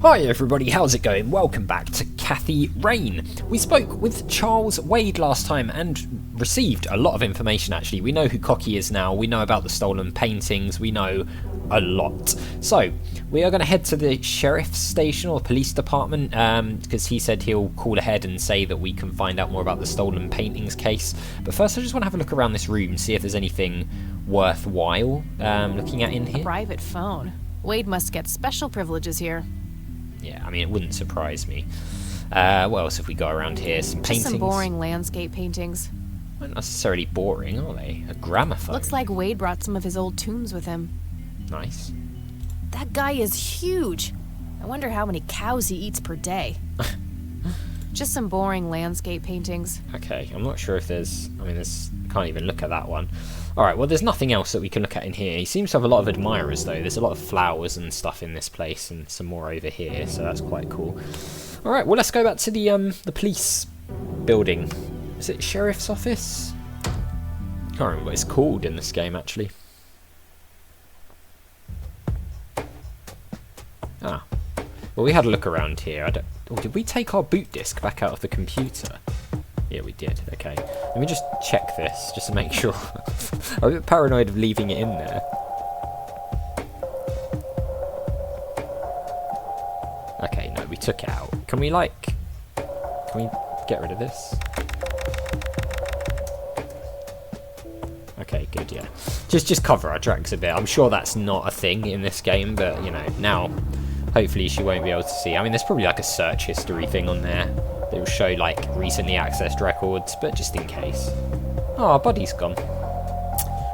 Hi everybody, how's it going? Welcome back to Kathy Rain. We spoke with Charles Wade last time and received a lot of information actually. We know who Cocky is now, we know about the stolen paintings, we know a lot. So, we are going to head to the sheriff's station or police department because he said he'll call ahead and say that we can find out more about the stolen paintings case. But first I just want to have a look around this room, see if there's anything worthwhile looking at in here. A private phone. Wade must get special privileges here. Yeah, I mean, it wouldn't surprise me. What else have we got around here? Some paintings. Just some boring landscape paintings. Not necessarily boring, are they? A gramophone. Looks like Wade brought some of his old tunes with him. Nice. That guy is huge. I wonder how many cows he eats per day. Just some boring landscape paintings. Okay, I'm not sure if there's... I mean, can't even look at that one. Alright, well, there's nothing else that we can look at in here. He seems to have a lot of admirers, though. There's a lot of flowers and stuff in this place, and some more over here, so that's quite cool. Alright, well, let's go back to the police building. Is it sheriff's office? Can't remember what it's called in this game, actually. Ah. Well, we had a look around here. Oh, did we take our boot disc back out of the computer? Yeah, we did. Okay. Let me just check this, just to make sure. I'm a bit paranoid of leaving it in there. Okay, no, we took it out. Can we get rid of this? Okay, good, yeah. Just cover our tracks a bit. I'm sure that's not a thing in this game, but, you know, now... Hopefully she won't be able to see. I mean, there's probably like a search history thing on there that will show like recently accessed records, but just in case. Oh, our buddy's gone.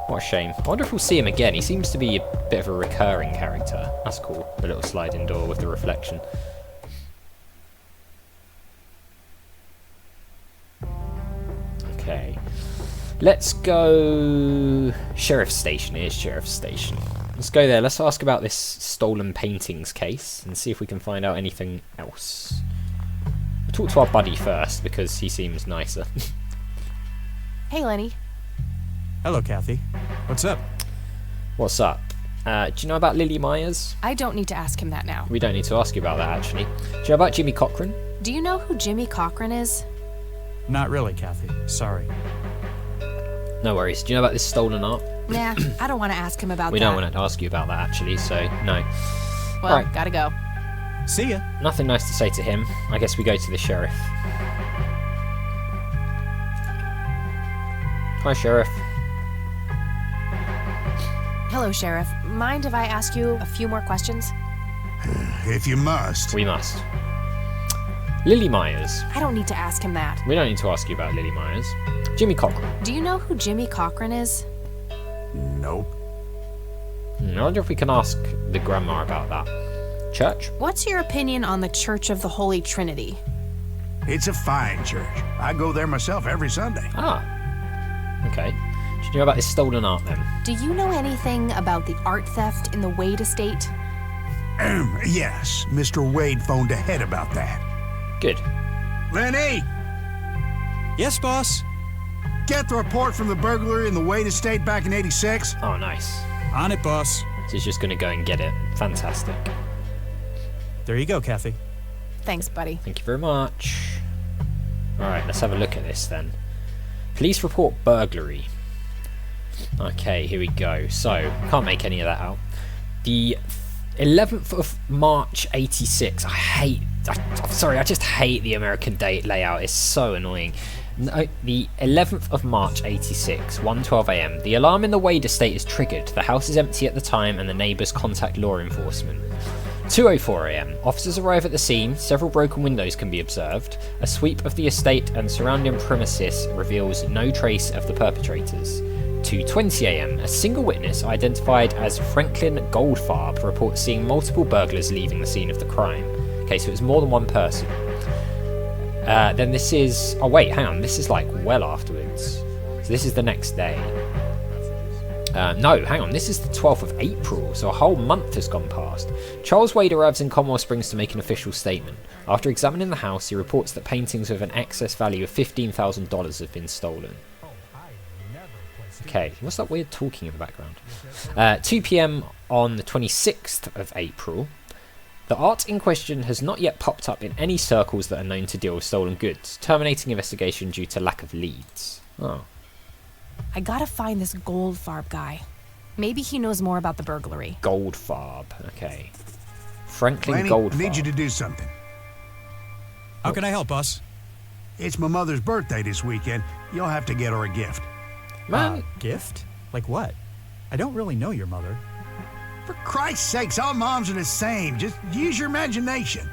What a shame. I wonder if we'll see him again. He seems to be a bit of a recurring character. That's cool. The little sliding door with the reflection. Okay. Let's go... Sheriff's Station. Here's Sheriff's Station. Let's go there. Let's ask about this stolen paintings case and see if we can find out anything else. We'll talk to our buddy first because he seems nicer. Hey, Lenny. Hello, Kathy. What's up? What's up? Do you know about Lily Myers? I don't need to ask him that now. We don't need to ask you about that, actually. Do you know about Jimmy Cochran? Do you know who Jimmy Cochran is? Not really, Kathy. Sorry. No worries. Do you know about this stolen art? Nah, I don't want to ask him about that. We don't want to ask you about that, actually, so no. Well, right. Gotta go. See ya. Nothing nice to say to him. I guess we go to the sheriff. Hi, Sheriff. Hello, Sheriff. Mind if I ask you a few more questions? If you must. We must. Lily Myers. I don't need to ask him that. We don't need to ask you about Lily Myers. Jimmy Cochran. Do you know who Jimmy Cochran is? Nope. I wonder if we can ask the grandma about that. Church? What's your opinion on the Church of the Holy Trinity? It's a fine church. I go there myself every Sunday. Ah. Okay. Do you know about this stolen art then? Do you know anything about the art theft in the Wade estate? Yes, Mr. Wade phoned ahead about that. Good. Lenny! Yes, boss. Get the report from the burglary in the Wade estate back in '86. Oh, nice. On it, boss. So he's just going to go and get it. Fantastic. There you go, Kathy. Thanks, buddy. Thank you very much. Alright, let's have a look at this then. Police report burglary. Okay, here we go. So, can't make any of that out. The 11th of March 86. I just hate the American date layout. It's so annoying. No, the 11th of March 86, 1:12 AM. The alarm in the Wade estate is triggered. The house is empty at the time and the neighbours contact law enforcement. 2:04 AM. Officers arrive at the scene. Several broken windows can be observed. A sweep of the estate and surrounding premises reveals no trace of the perpetrators. 2:20 AM. A single witness identified as Franklin Goldfarb reports seeing multiple burglars leaving the scene of the crime. Okay, so it's more than one person. Then this is... Oh, wait, hang on. This is, like, well afterwards. So this is the next day. No, hang on. This is the 12th of April, so a whole month has gone past. Charles Wade arrives in Commonwealth Springs to make an official statement. After examining the house, he reports that paintings with an excess value of $15,000 have been stolen. Okay, what's that weird talking in the background? 2 PM on the 26th of April. The art in question has not yet popped up in any circles that are known to deal with stolen goods, terminating investigation due to lack of leads. Oh. I gotta find this Goldfarb guy. Maybe he knows more about the burglary. Goldfarb. Okay. Franklin Lenny, Goldfarb. need you to do something. How can I help, boss? It's my mother's birthday this weekend. You'll have to get her a gift. Man, Gift? Like what? I don't really know your mother. For Christ's sakes, all moms are the same. Just use your imagination.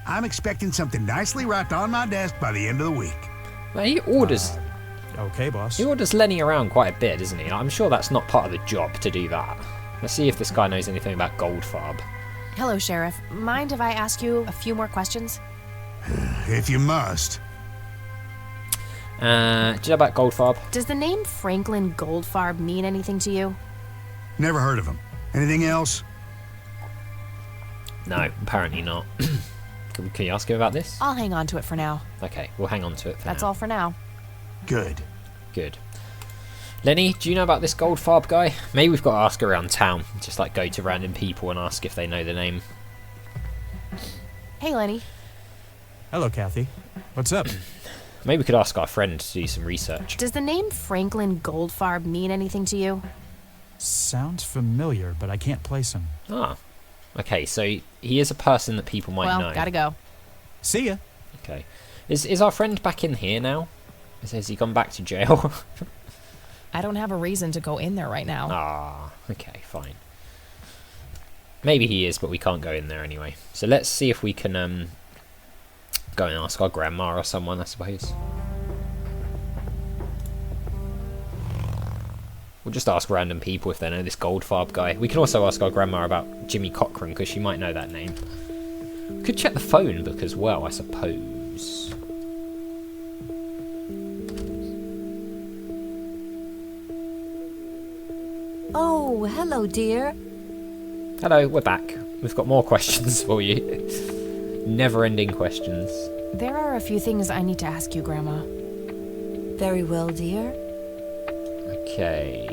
I'm expecting something nicely wrapped on my desk by the end of the week. man, he orders Okay, boss. Lenny around quite a bit, doesn't he? I'm sure that's not part of the job to do that. Let's see if this guy knows anything about Goldfarb. Hello, Sheriff. Mind if I ask you a few more questions? If you must. Do you know about Goldfarb? Does the name Franklin Goldfarb mean anything to you? Never heard of him. Anything else? No, apparently not. Can you ask him about this? I'll hang on to it for now. Okay, we'll hang on to it for That's now. all for now. Good. Good. Lenny, do you know about this Goldfarb guy? Maybe we've got to ask around town. Just like go to random people and ask if they know the name. Hey, Lenny. Hello, Kathy. What's up? Maybe we could ask our friend to do some research. Does the name Franklin Goldfarb mean anything to you? Sounds familiar, but I can't place him. Ah. Okay, so he is a person that people might know. Well, gotta go. See ya. Okay. Is our friend back in here now? Has he gone back to jail? I don't have a reason to go in there right now. Ah, okay, fine. Maybe he is, but we can't go in there anyway. So let's see if we can go and ask our grandma or someone, I suppose. We'll just ask random people if they know this Goldfarb guy. We can also ask our grandma about Jimmy Cochran, because she might know that name. Could check the phone book as well, I suppose. Oh, hello, dear. Hello, we're back. We've got more questions for you. Never-ending questions. There are a few things I need to ask you, Grandma. Very well, dear. Okay.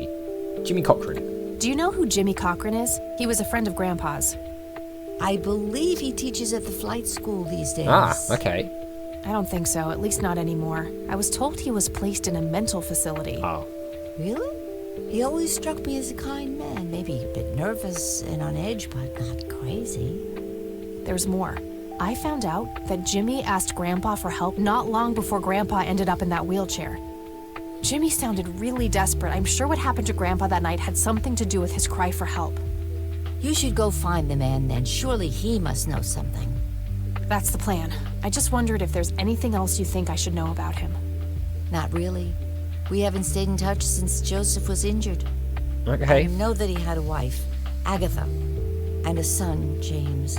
Jimmy Cochran. Do you know who Jimmy Cochran is? He was a friend of Grandpa's. I believe he teaches at the flight school these days. Ah, okay. I don't think so, at least not anymore. I was told he was placed in a mental facility. Oh. Really? He always struck me as a kind man. Maybe a bit nervous and on edge, but not crazy. There's more. I found out that Jimmy asked Grandpa for help not long before Grandpa ended up in that wheelchair. Jimmy sounded really desperate. I'm sure what happened to Grandpa that night had something to do with his cry for help. You should go find the man then. Surely he must know something. That's the plan. I just wondered if there's anything else you think I should know about him. Not really. We haven't stayed in touch since Joseph was injured. Okay. I know that he had a wife, Agatha, and a son, James.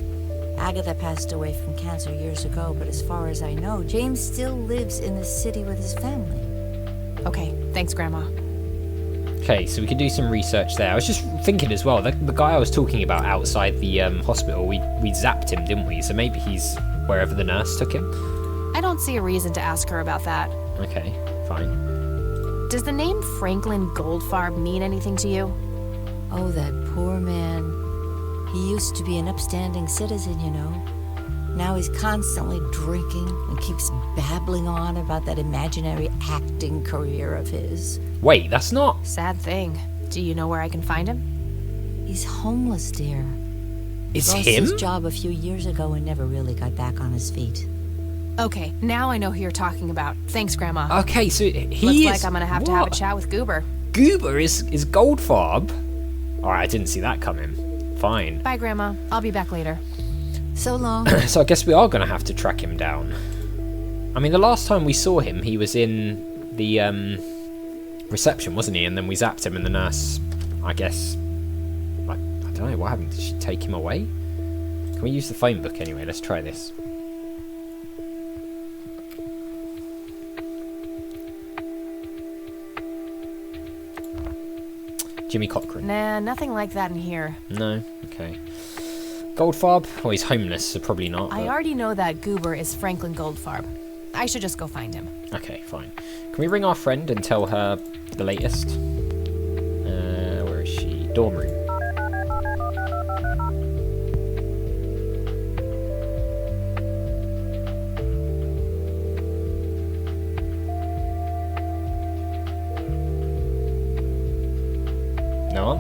Agatha passed away from cancer years ago, but as far as I know, James still lives in the city with his family. Okay, thanks, Grandma. Okay, so we can do some research there. I was just thinking as well, the guy I was talking about outside the hospital, we zapped him, didn't we? So maybe he's wherever the nurse took him? I don't see a reason to ask her about that. Okay, fine. Does the name Franklin Goldfarb mean anything to you? Oh, that poor man. He used to be an upstanding citizen, you know. Now he's constantly drinking and keeps babbling on about that imaginary acting career of his. Wait, that's not... Sad thing. Do you know where I can find him? He's homeless, dear. It's Lost him? his job a few years ago and never really got back on his feet. Okay, now I know who you're talking about. Thanks, Grandma. Okay, so he Looks is... like I'm gonna have to have a What? chat with Goober. Goober is Goldfarb? Alright, I didn't see that coming. Fine. Bye, Grandma. I'll be back later. So long. So I guess we are going to have to track him down. I mean, the last time we saw him, he was in the reception, wasn't he? And then we zapped him and the nurse, I guess... I don't know, what happened? Did she take him away? Can we use the phone book anyway? Let's try this. Jimmy Cochran. Nah, nothing like that in here. No? Okay. Goldfarb? Well, he's homeless, so probably not. I but- already know that Goober is Franklin Goldfarb. I should just go find him. Okay, fine. Can we ring our friend and tell her the latest? Where is she? Dorm room.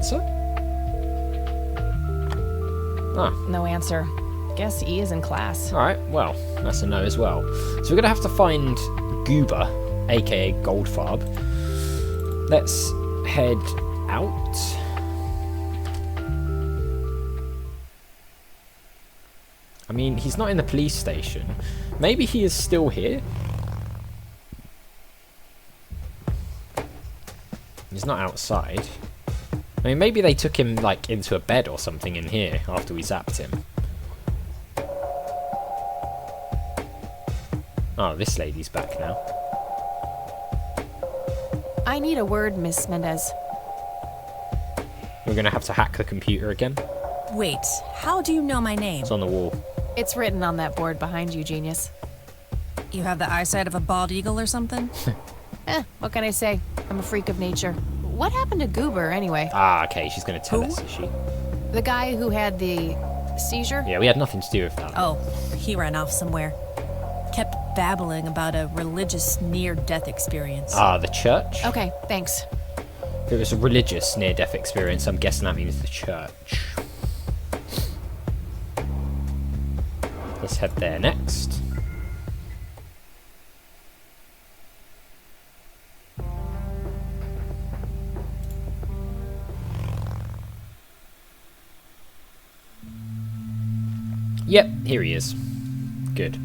answer? Ah. No answer. Guess E is in class. Alright, well, that's a no as well. So we're going to have to find Goober, aka Goldfarb. Let's head out. I mean, he's not in the police station. Maybe he is still here? He's not outside. I mean, maybe they took him, like, into a bed or something in here after we zapped him. Oh, this lady's back now. I need a word, Miss Mendez. We're going to have to hack the computer again. Wait, how do you know my name? It's on the wall. It's written on that board behind you, genius. You have the eyesight of a bald eagle or something? What can I say? I'm a freak of nature. What happened to Goober, anyway? Ah, okay, she's going to tell Who? us, is she? The guy who had the seizure? Yeah, we had nothing to do with that. Oh, he ran off somewhere. Kept babbling about a religious near-death experience. Ah, the church? Okay, thanks. If it was a religious near-death experience, I'm guessing that means the church. Let's head there next. Yep, here he is. Good.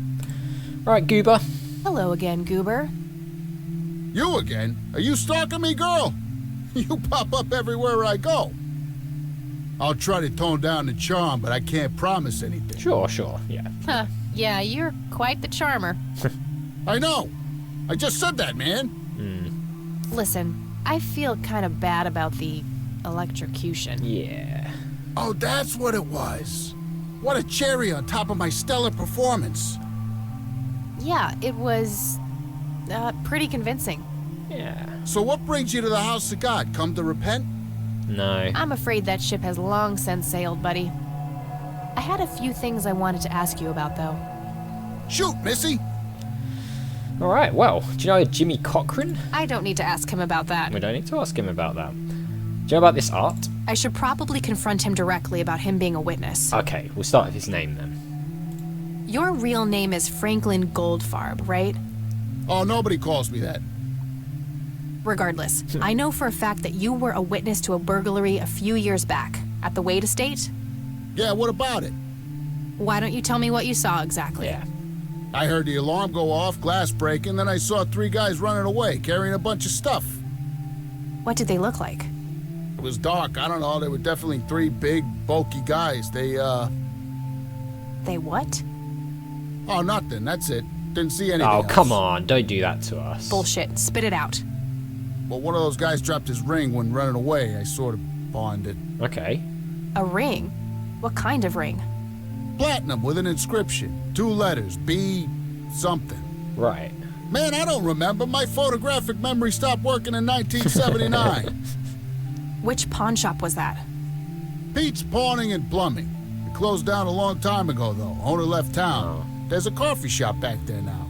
Alright, Goober. Hello again, Goober. You again? Are you stalking me, girl? You pop up everywhere I go. I'll try to tone down the charm, but I can't promise anything. Sure, yeah. Huh. Yeah, you're quite the charmer. I know. I just said that, man. Listen, I feel kind of bad about the electrocution. Yeah. Oh, that's what it was. What a cherry on top of my stellar performance. Yeah, it was pretty convincing. Yeah. So what brings you to the house of God? Come to repent? No. I'm afraid that ship has long since sailed, buddy. I had a few things I wanted to ask you about, though. Shoot, Missy. Alright, well, do you know Jimmy Cochran? I don't need to ask him about that. We don't need to ask him about that. Do you know about this art? I should probably confront him directly about him being a witness. Okay, we'll start with his name then. Your real name is Franklin Goldfarb, right? Oh, nobody calls me that. Regardless, I know for a fact that you were a witness to a burglary a few years back at the Wade Estate. Yeah, what about it? Why don't you tell me what you saw exactly? Yeah. I heard the alarm go off, glass breaking, then I saw 3 guys running away, carrying a bunch of stuff. What did they look like? It was dark, I don't know, they were definitely 3 big, bulky guys. They what? Oh, nothing, that's it. Didn't see anything Oh, else. come on, don't do that to us. Bullshit. Spit it out. Well, one of those guys dropped his ring when running away. I sort of bonded. Okay. A ring? What kind of ring? Platinum with an inscription. 2 letters. B something. Right. Man, I don't remember. My photographic memory stopped working in 1979. Which pawn shop was that? Pete's Pawning and Plumbing. It closed down a long time ago, though. Owner left town. There's a coffee shop back there now.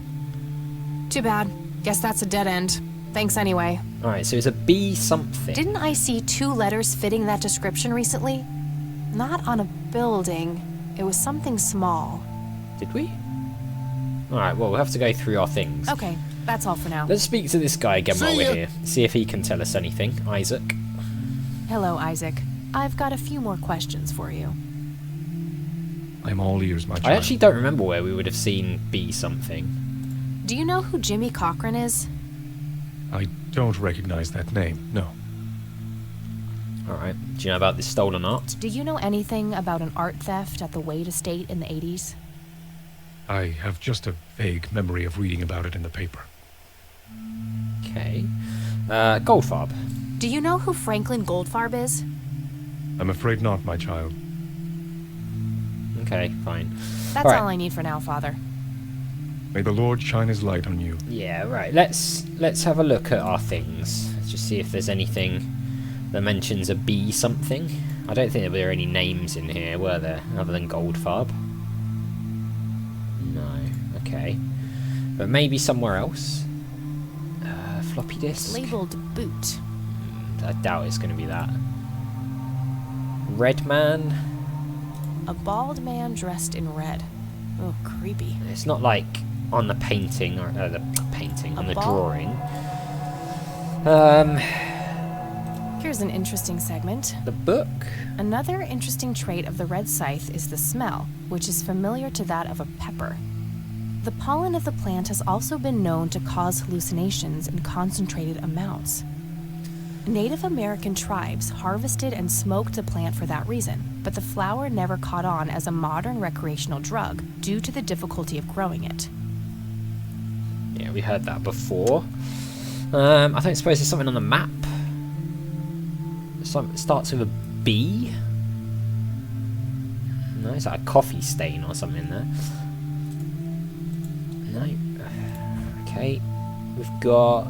Too bad. Guess that's a dead end. Thanks anyway. Alright, so it's a B something. Didn't I see 2 letters fitting that description recently? Not on a building. It was something small. Did we? Alright, well, we'll have to go through our things. Okay, that's all for now. Let's speak to this guy again while See we're ya. here. See if he can tell us anything. Isaac. Hello, Isaac. I've got a few more questions for you. I'm all ears, my child. I actually don't remember where we would have seen B something. Do you know who Jimmy Cochran is? I don't recognize that name, no. Alright. Do you know about this stolen art? Do you know anything about an art theft at the Wade Estate in the 80s? I have just a vague memory of reading about it in the paper. Okay. Goldfarb. Do you know who Franklin Goldfarb is? I'm afraid not, my child. Okay, fine. That's Alright. all I need for now, Father. May the Lord shine his light on you. Yeah, right. Let's have a look at our things. Let's just see if there's anything that mentions a B something. I don't think there were any names in here, were there, other than Goldfarb? No. Okay. But maybe somewhere else. Floppy disk. Labeled boot. I doubt it's going to be that. Red man. A bald man dressed in red. Oh, creepy. It's not like on the painting or the painting on the drawing. Here's an interesting segment. The book. Another interesting trait of the red scythe is the smell, which is familiar to that of a pepper. The pollen of the plant has also been known to cause hallucinations in concentrated amounts. Native American tribes harvested and smoked the plant for that reason, but the flower never caught on as a modern recreational drug due to the difficulty of growing it. Yeah, we heard that before. I don't suppose there's something on the map. It starts with a B. No, is that a coffee stain or something there? No. Okay. We've got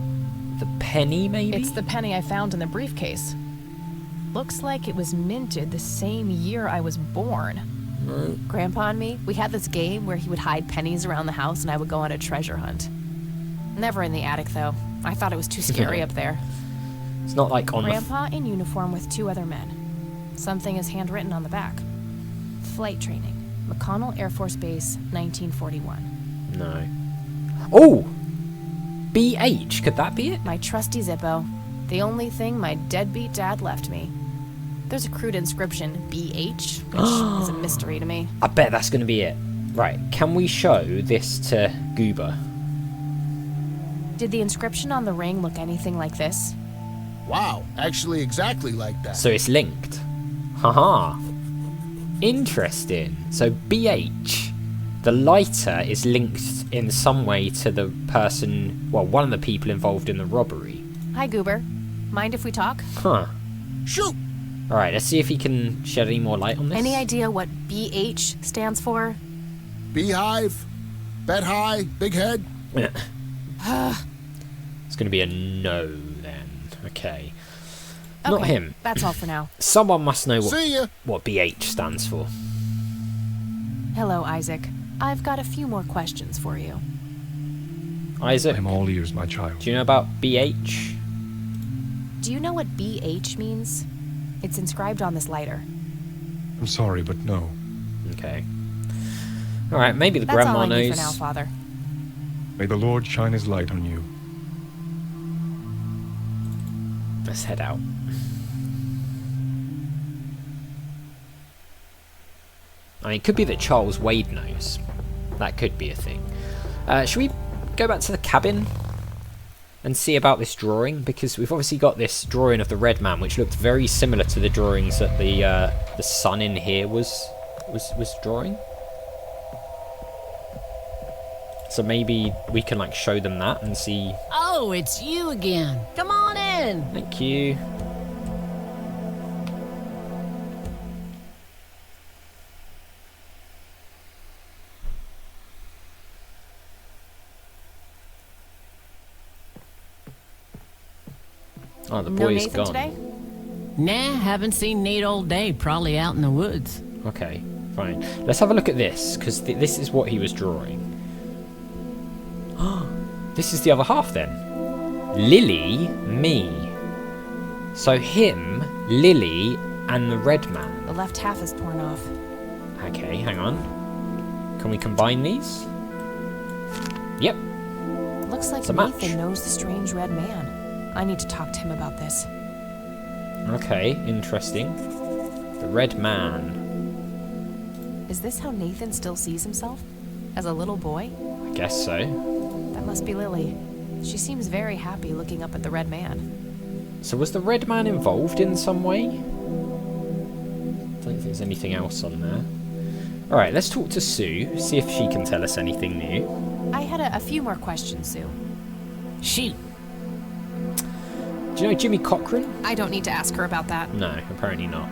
the penny, maybe? It's the penny I found in the briefcase. Looks like it was minted the same year I was born. Grandpa and me, we had this game where he would hide pennies around the house and I would go on a treasure hunt. Never in the attic, though. I thought it was too scary up there. It's not like on Grandpa in uniform with 2 other men. Something is handwritten on the back. Flight training. McConnell Air Force Base, 1941. No. Oh! BH, could that be it? My trusty Zippo. The only thing my deadbeat dad left me. There's a crude inscription, BH, which is a mystery to me. I bet that's going to be it. Right, can we show this to Goober? Did the inscription on the ring look anything like this? Wow, actually exactly like that. So it's linked. Haha. Interesting. So BH, the lighter, is linked in some way to the person, well, one of the people involved in the robbery. Hi, Goober. Mind if we talk? Huh. Shoot! Alright, let's see if he can shed any more light on this. Any idea what BH stands for? Beehive? Bet high? Big head? It's going to be a no then. Okay. Okay, Not him. That's all for now. Someone must know See ya! what BH stands for. Hello, Isaac. I've got a few more questions for you. Isaac, I'm all ears, my child. do you know about BH? Do you know what BH means? It's inscribed on this lighter. I'm sorry, but no. Okay. Alright, maybe the That's grandma all I need knows. for now, Father. May the Lord shine his light on you. Let's head out. I mean, it could be that Charles Wade knows. That could be a thing. Should we go back to the cabin and see about this drawing? Because we've obviously got this drawing of the red man, which looked very similar to the drawings that the son in here was drawing. So maybe we can like show them that and see. Oh, it's you again. Come on in. Thank you. Oh, the No boy's Nathan gone. today? Nah, haven't seen Nate all day. Probably out in the woods. Okay, fine. Let's have a look at this, because this is what he was drawing. This is the other half then. Lily, me. So him, Lily, and the red man. The left half is torn off. Okay, hang on. Can we combine these? Yep. Looks like It's a match. Nathan knows the strange red man. I need to talk to him about this. Okay, interesting. The red man. Is this how Nathan still sees himself? As a little boy? I guess so. That must be Lily. She seems very happy looking up at the red man. So was the red man involved in some way? Don't think there's anything else on there. Alright, let's talk to Sue, see if she can tell us anything new. I had a few more questions, Sue. Shoot. Do you know Jimmy Cochran? I don't need to ask her about that. No, apparently not.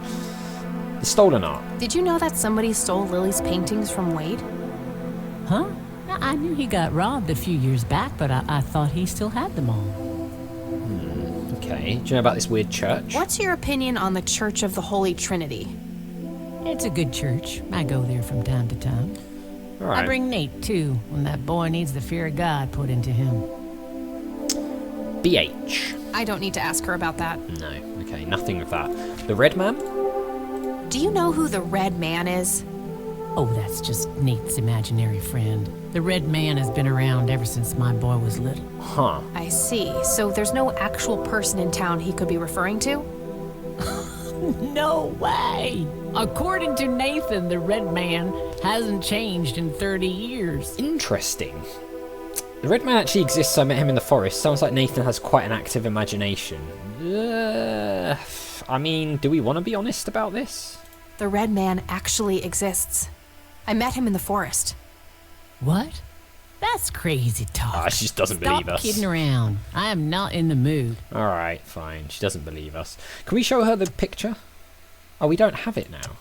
The stolen art. Did you know that somebody stole Lily's paintings from Wade? Huh? I knew he got robbed a few years back, but I thought he still had them all. Okay, do you know about this weird church? What's your opinion on the Church of the Holy Trinity? It's a good church. I go there from time to time. Alright. I bring Nate, too, when that boy needs the fear of God put into him. BH. I don't need to ask her about that. No, okay, nothing with that. The red man? Do you know who the Red Man is? Oh, that's just Nate's imaginary friend. The Red Man has been around ever since my boy was little. Huh. I see. So there's no actual person in town he could be referring to? No way! According to Nathan, the Red Man hasn't changed in 30 years. Interesting. The Red Man actually exists. I met him in the forest. Sounds like Nathan has quite an active imagination. I mean, do we want to be honest about this? The Red Man actually exists. I met him in the forest. What? That's crazy talk. She just doesn't believe us. Stop kidding around. I am not in the mood. Alright, fine. She doesn't believe us. Can we show her the picture? Oh, we don't have it now.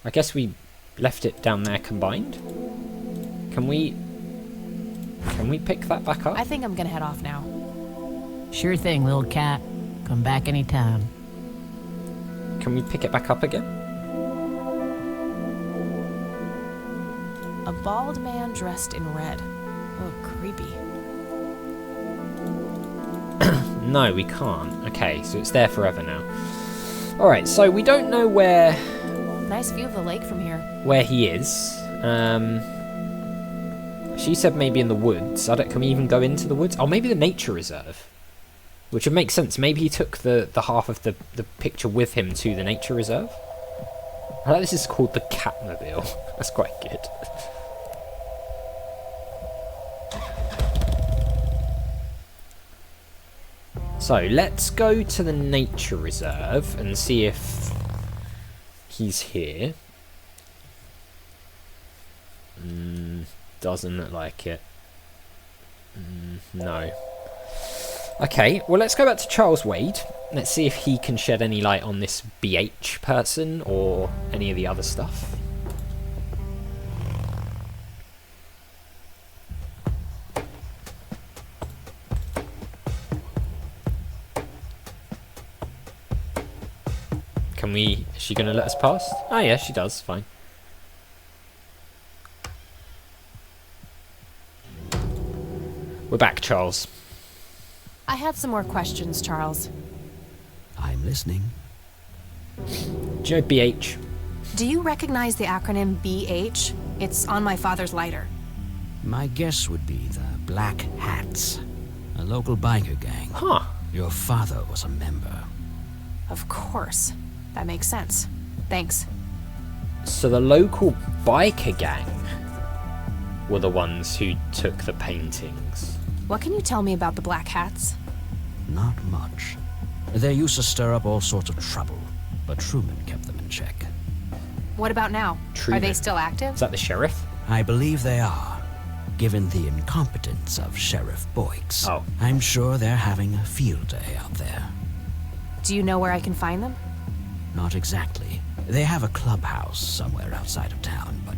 I guess we left it down there combined. Can we pick that back up? I think I'm gonna head off now. Sure thing, little cat. Come back anytime. Can we pick it back up again? A bald man dressed in red. Oh, creepy. No, we can't. Okay, so it's there forever now. Alright, so we don't know where Nice view of the lake from here. he is. She said maybe in the woods. Can we even go into the woods? Oh, maybe the nature reserve. Which would make sense. Maybe he took the half of the picture with him to the nature reserve. I like this is called the Catmobile. That's quite good. So let's go to the nature reserve and see if he's here. Doesn't look like it. No. Okay, well let's go back to Charles Wade. Let's see if he can shed any light on this BH person or any of the other stuff. Is she going to let us past? Oh yeah, she does, fine. We're back, Charles. I had some more questions, Charles. I'm listening. Do you know BH? Do you recognize the acronym BH? It's on my father's lighter. My guess would be the Black Hats, a local biker gang. Huh. Your father was a member. Of course. That makes sense. Thanks. So the local biker gang were the ones who took the paintings. What can you tell me about the Black Hats? Not much. They used to stir up all sorts of trouble, but Truman kept them in check. What about now? Truman. Are they still active? Is that the sheriff? I believe they are, given the incompetence of Sheriff Boyks. Oh. I'm sure they're having a field day out there. Do you know where I can find them? Not exactly. They have a clubhouse somewhere outside of town, but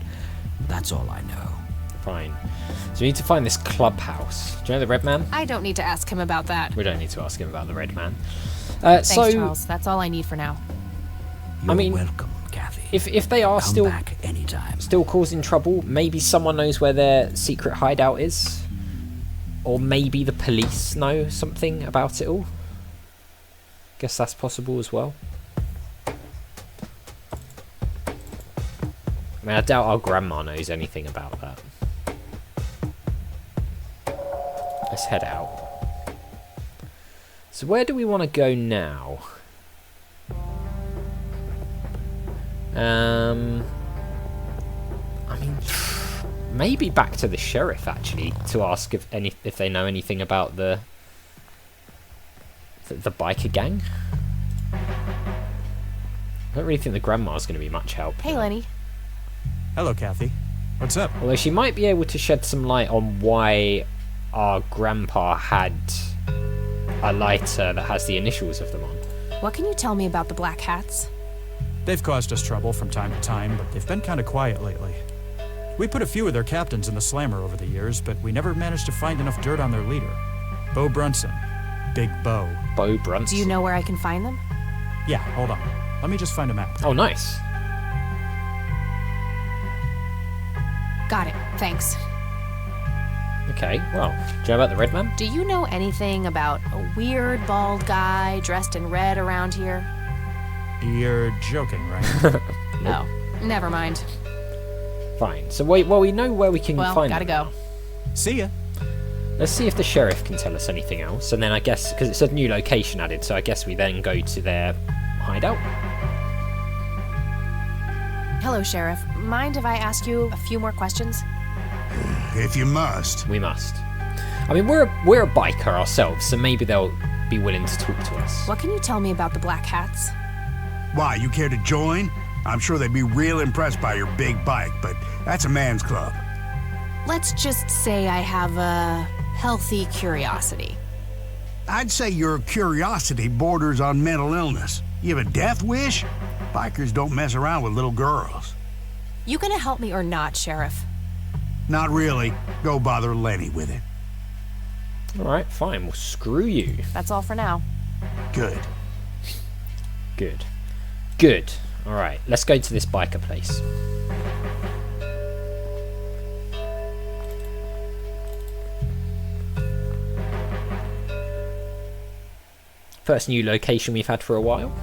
that's all I know. Fine. So we need to find this clubhouse. Do you know the Red Man? I don't need to ask him about that. We don't need to ask him about the Red Man. Thanks, Charles. That's all I need for now. You're welcome, Kathy. If they are Come back anytime. still causing trouble, maybe someone knows where their secret hideout is, or maybe the police know something about it all. Guess that's possible as well. I mean, I doubt our grandma knows anything about that. Let's head out. So where do we want to go now? I mean, maybe back to the sheriff actually to ask if they know anything about the biker gang. I don't really think the grandma's going to be much help. Hey, Lenny. Hello, Kathy. What's up? Although she might be able to shed some light on why our grandpa had a lighter that has the initials of them on. What can you tell me about the Black Hats? They've caused us trouble from time to time, but they've been kind of quiet lately. We put a few of their captains in the slammer over the years, but we never managed to find enough dirt on their leader. Bo Brunson. Big Bo. Bo Brunson. Do you know where I can find them? Yeah, hold on. Let me just find a map. Oh, nice. Got it. Thanks. Okay, well, do you know about the Red Man? Do you know anything about a weird bald guy dressed in red around here? You're joking, right? Oh, never mind. Fine. So wait, well, we know where we can Well, find gotta them. go. See ya. Let's see if the sheriff can tell us anything else, and then I guess, because it's a new location added, so I guess we then go to their hideout. Hello, Sheriff. Mind if I ask you a few more questions? If you must. We must. I mean, we're a biker ourselves, so maybe they'll be willing to talk to us. What can you tell me about the Black Hats? Why, you care to join? I'm sure they'd be real impressed by your big bike, but that's a man's club. Let's just say I have a healthy curiosity. I'd say your curiosity borders on mental illness. You have a death wish? Bikers don't mess around with little girls. You gonna help me or not, Sheriff? Not really. Go bother Lenny with it. Alright, fine. Well, screw you. That's all for now. Good. Good. Good. Alright, let's go to this biker place. First new location we've had for a while.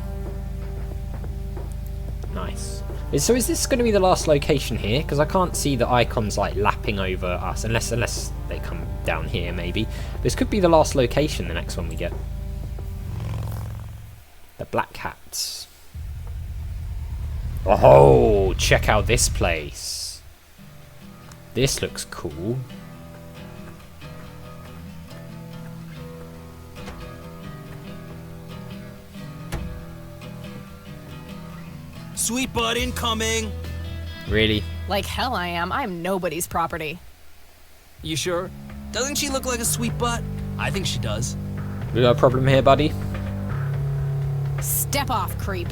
Nice. So is this going to be the last location here? Because I can't see the icons like lapping over us, unless they come down here maybe. This could be the last location, the next one we get. The Black Hats. Oh, check out this place. This looks cool. Sweet butt incoming! Really? Like hell I am. I'm nobody's property. You sure? Doesn't she look like a sweet butt? I think she does. We got a problem here, buddy? Step off, creep.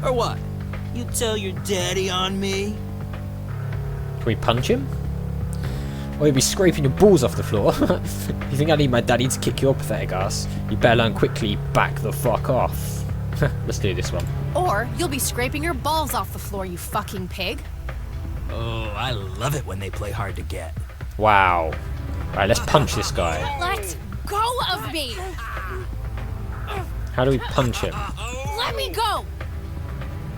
Or what? You tell your daddy on me? Can we punch him? Or you'll be scraping your balls off the floor. You think I need my daddy to kick your pathetic ass? You better learn quickly, back the fuck off. Let's do this one. Or you'll be scraping your balls off the floor, you fucking pig. Oh, I love it when they play hard to get. Wow. Alright, let's punch this guy. Let go of me! How do we punch him? Let me go!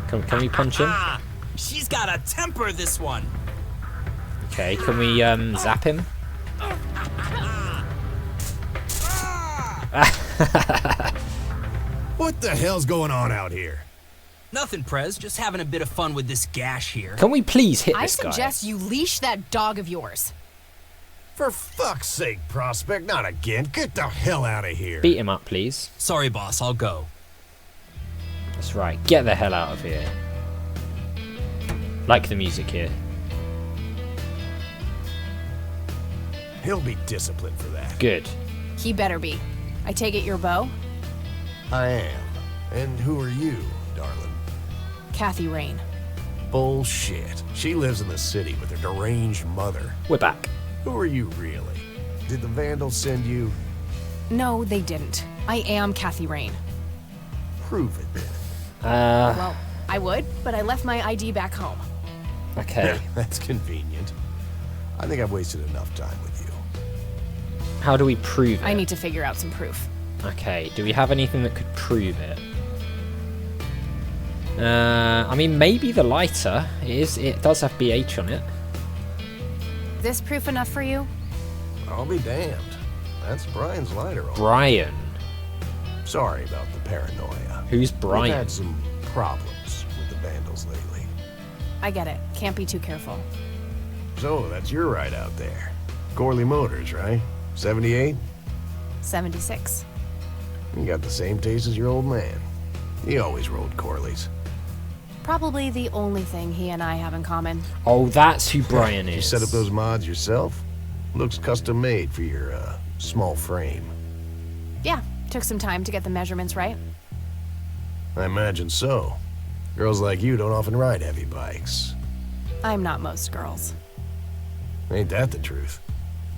Can we punch him? She's got a temper, this one. Okay, can we zap him? What the hell's going on out here? Nothing, Prez. Just having a bit of fun with this gash here. Can we please hit I this guy? suggest you leash that dog of yours. For fuck's sake, Prospect, not again. Get the hell out of here. Beat him up, please. Sorry, boss. I'll go. That's right. Get the hell out of here. Like the music here. He'll be disciplined for that. Good. He better be. I take it your beau? I am. And who are you, darling? Kathy Rain. Bullshit. She lives in the city with her deranged mother. We're back. Who are you really? Did the Vandals send you? No, they didn't. I am Kathy Rain. Prove it then. Well, I would, but I left my ID back home. Okay. That's convenient. I think I've wasted enough time with you. How do we prove it? I need to figure out some proof. Okay, do we have anything that could prove it? I mean, maybe the lighter. It does have BH on it. This proof enough for you? I'll be damned. That's Brian's lighter. Brian. Sorry about the paranoia. Who's Brian? We've had some problems with the Vandals lately. I get it. Can't be too careful. So, that's your ride out there. Corley Motors, right? 78? 76. You got the same taste as your old man. He always rode Corleys. Probably the only thing he and I have in common. Oh, that's who Brian is. You set up those mods yourself? Looks custom made for your, small frame. Yeah, took some time to get the measurements right. I imagine so. Girls like you don't often ride heavy bikes. I'm not most girls. Ain't that the truth?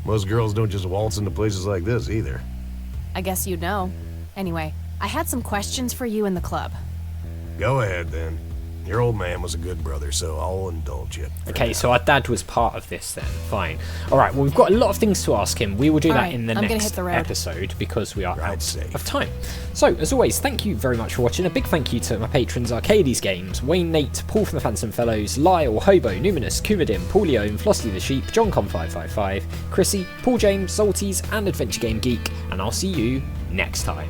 Most girls don't just waltz into places like this either. I guess you'd know. Anyway, I had some questions for you in the club. Go ahead then. Your old man was a good brother, so I'll indulge you. Okay, so our dad was part of this then. Fine. Alright, well, we've got a lot of things to ask him. We will do that in the next episode because we are out of time. So, as always, thank you very much for watching. A big thank you to my patrons Arcades Games, Wayne Nate, Paul from the Phantom Fellows, Lyle, Hobo, Numinous, Kumadim, Paulio, Flossie the Sheep, JohnCom555, Chrissy, Paul James, Salties, and Adventure Game Geek, and I'll see you next time.